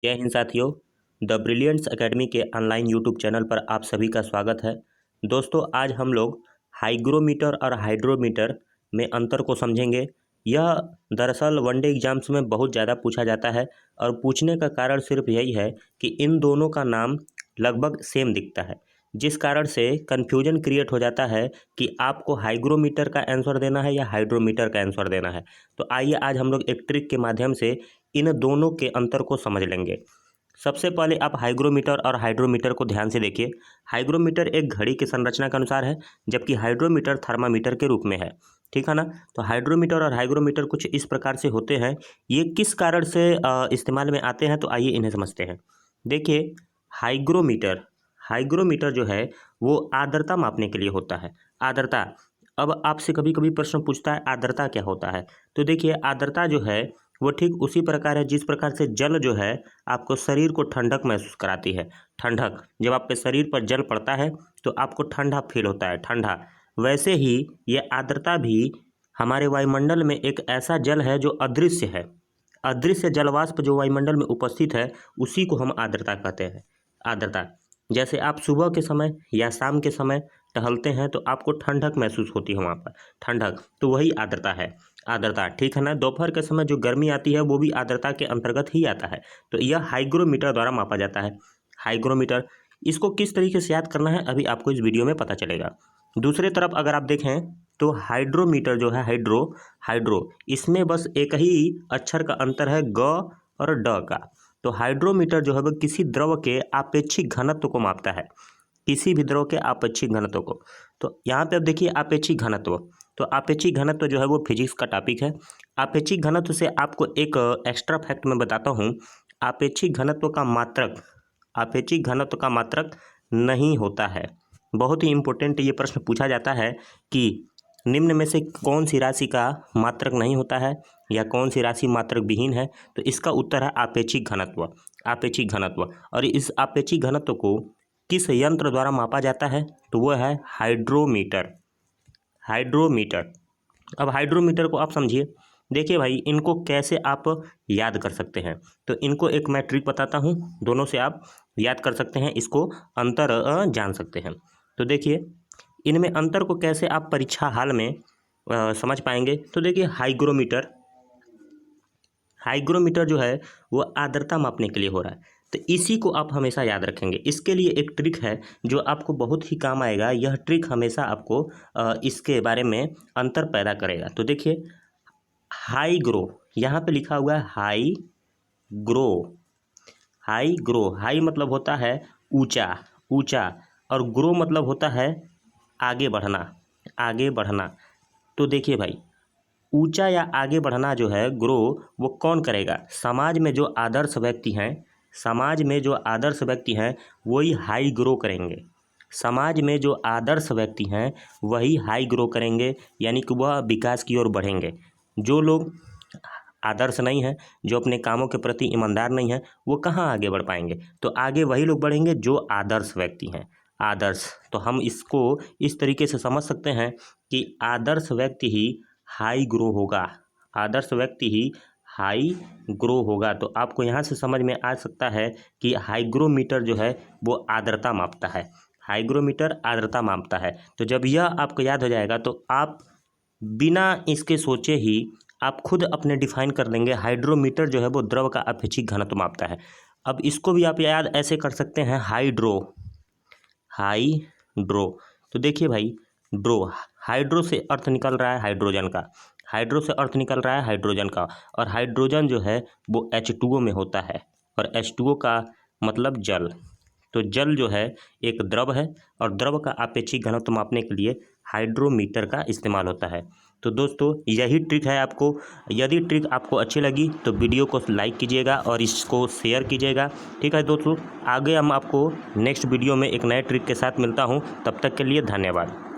जय हिंद साथियों। The brilliants academy के ऑनलाइन यूट्यूब चैनल पर आप सभी का स्वागत है। दोस्तों, आज हम लोग हाइग्रोमीटर और हाइड्रोमीटर में अंतर को समझेंगे। यह दरअसल वनडे एग्जाम्स में बहुत ज़्यादा पूछा जाता है और पूछने का कारण सिर्फ यही है कि इन दोनों का नाम लगभग सेम दिखता है, जिस कारण से कन्फ्यूजन क्रिएट हो जाता है कि आपको हाइग्रोमीटर का आंसर देना है या हाइड्रोमीटर का आंसर देना है। तो आइए आज हम लोग एक ट्रिक के माध्यम से इन दोनों के अंतर को समझ लेंगे। सबसे पहले आप हाइग्रोमीटर और हाइड्रोमीटर को ध्यान से देखिए। हाइग्रोमीटर एक घड़ी की संरचना के अनुसार है, जबकि हाइड्रोमीटर थर्मामीटर के रूप में है। ठीक है ना। तो हाइड्रोमीटर और हाइग्रोमीटर कुछ इस प्रकार से होते हैं। ये किस कारण से इस्तेमाल में आते हैं, तो आइए इन्हें समझते हैं। देखिए, हाइग्रोमीटर हाइग्रोमीटर जो है वो आर्द्रता मापने के लिए होता है। आर्द्रता। अब आपसे कभी कभी प्रश्न पूछता है आर्द्रता क्या होता है। तो देखिए, आर्द्रता जो है वो ठीक उसी प्रकार है जिस प्रकार से जल जो है आपको शरीर को ठंडक महसूस कराती है। ठंडक, जब आपके शरीर पर जल पड़ता है तो आपको ठंडा फील होता है, ठंडा। वैसे ही ये आर्द्रता भी हमारे वायुमंडल में एक ऐसा जल है जो अदृश्य है। अदृश्य जलवाष्प जो वायुमंडल में उपस्थित है उसी को हम आर्द्रता कहते हैं। आर्द्रता। जैसे आप सुबह के समय या शाम के समय टहलते हैं तो आपको ठंडक महसूस होती है वहाँ पर, ठंडक, तो वही आर्द्रता है। आर्द्रता, ठीक है ना। दोपहर के समय जो गर्मी आती है वो भी आर्द्रता के अंतर्गत ही आता है। तो यह हाइग्रोमीटर द्वारा मापा जाता है। हाइग्रोमीटर, इसको किस तरीके से याद करना है अभी आपको इस वीडियो में पता चलेगा। दूसरी तरफ अगर आप देखें तो हाइड्रोमीटर जो है, हाइड्रो, इसमें बस एक ही अक्षर का अंतर है, ग और ड का। तो हाइड्रोमीटर जो है वो किसी द्रव के आपेक्षिक घनत्व को मापता है, किसी भी द्रव के आपेक्षिक घनत्व को। तो यहाँ पे अब देखिए आपेक्षिक घनत्व। तो आपेक्षिक घनत्व जो है वो फिजिक्स का टॉपिक है। आपेक्षिक घनत्व से आपको एक एक्स्ट्रा फैक्ट मैं बताता हूँ। आपेक्षिक घनत्व का मात्रक, आपेक्षिक घनत्व का मात्रक नहीं होता है। बहुत ही इंपॉर्टेंट ये प्रश्न पूछा जाता है कि निम्न में से कौन सी राशि का मात्रक नहीं होता है या कौन सी राशि मात्रक विहीन है। तो इसका उत्तर है आपेक्षिक घनत्व। आपेक्षिक घनत्व। और इस आपेक्षिक घनत्व को किस यंत्र द्वारा मापा जाता है, तो वह है हाइड्रोमीटर। हाइड्रोमीटर। अब हाइड्रोमीटर को आप समझिए। देखिए भाई, इनको कैसे आप याद कर सकते हैं, तो इनको एक मैं ट्रिक बताता हूँ, दोनों से आप याद कर सकते हैं, इसको अंतर जान सकते हैं। तो देखिए, इनमें अंतर को कैसे आप परीक्षा हाल में समझ पाएंगे। तो देखिए, हाइग्रोमीटर जो है वो आर्द्रता मापने के लिए हो रहा है, तो इसी को आप हमेशा याद रखेंगे। इसके लिए एक ट्रिक है जो आपको बहुत ही काम आएगा। यह ट्रिक हमेशा आपको इसके बारे में अंतर पैदा करेगा। तो देखिए, हाई ग्रो, यहाँ पे लिखा हुआ है high grow. High grow, high मतलब होता है ऊंचा, ऊंचा, और ग्रो मतलब होता है आगे बढ़ना, आगे बढ़ना। तो देखिए भाई, ऊंचा या आगे बढ़ना जो है, ग्रो, वो कौन करेगा? समाज में जो आदर्श व्यक्ति हैं, समाज में जो आदर्श व्यक्ति हैं वही हाई ग्रो करेंगे। समाज में जो आदर्श व्यक्ति हैं वही हाई ग्रो करेंगे, यानी कि वह विकास की ओर बढ़ेंगे। जो लोग आदर्श नहीं हैं, जो अपने कामों के प्रति ईमानदार नहीं हैं, वो कहाँ आगे बढ़ पाएंगे? तो आगे वही लोग बढ़ेंगे जो आदर्श व्यक्ति हैं। आदर्श, तो हम इसको इस तरीके से समझ सकते हैं कि आदर्श व्यक्ति ही हाई ग्रो होगा, आदर्श व्यक्ति ही हाई ग्रो होगा। तो आपको यहाँ से समझ में आ सकता है कि हाइग्रोमीटर जो है वो आर्द्रता मापता है। हाइग्रोमीटर आर्द्रता मापता है। तो जब यह आपको याद हो जाएगा तो आप बिना इसके सोचे ही आप खुद अपने डिफाइन कर देंगे। हाइड्रोमीटर जो है वो द्रव का आपेक्षिक घनत्व मापता है। अब इसको भी आप याद ऐसे कर सकते हैं, हाइड्रो, हाइड्रो। तो देखिए भाई, ड्रो, हाइड्रो से अर्थ निकल रहा है हाइड्रोजन का, हाइड्रो से अर्थ निकल रहा है हाइड्रोजन का, और हाइड्रोजन जो है वो H2O में होता है, और H2O का मतलब जल। तो जल जो है एक द्रव है, और द्रव का आपेक्षिक घनत्व मापने के लिए हाइड्रोमीटर का इस्तेमाल होता है। तो दोस्तों, यही ट्रिक है। आपको यदि ट्रिक आपको अच्छी लगी तो वीडियो को लाइक कीजिएगा और इसको शेयर कीजिएगा। ठीक है दोस्तों, आगे हम आपको नेक्स्ट वीडियो में एक नए ट्रिक के साथ मिलता हूँ। तब तक के लिए धन्यवाद।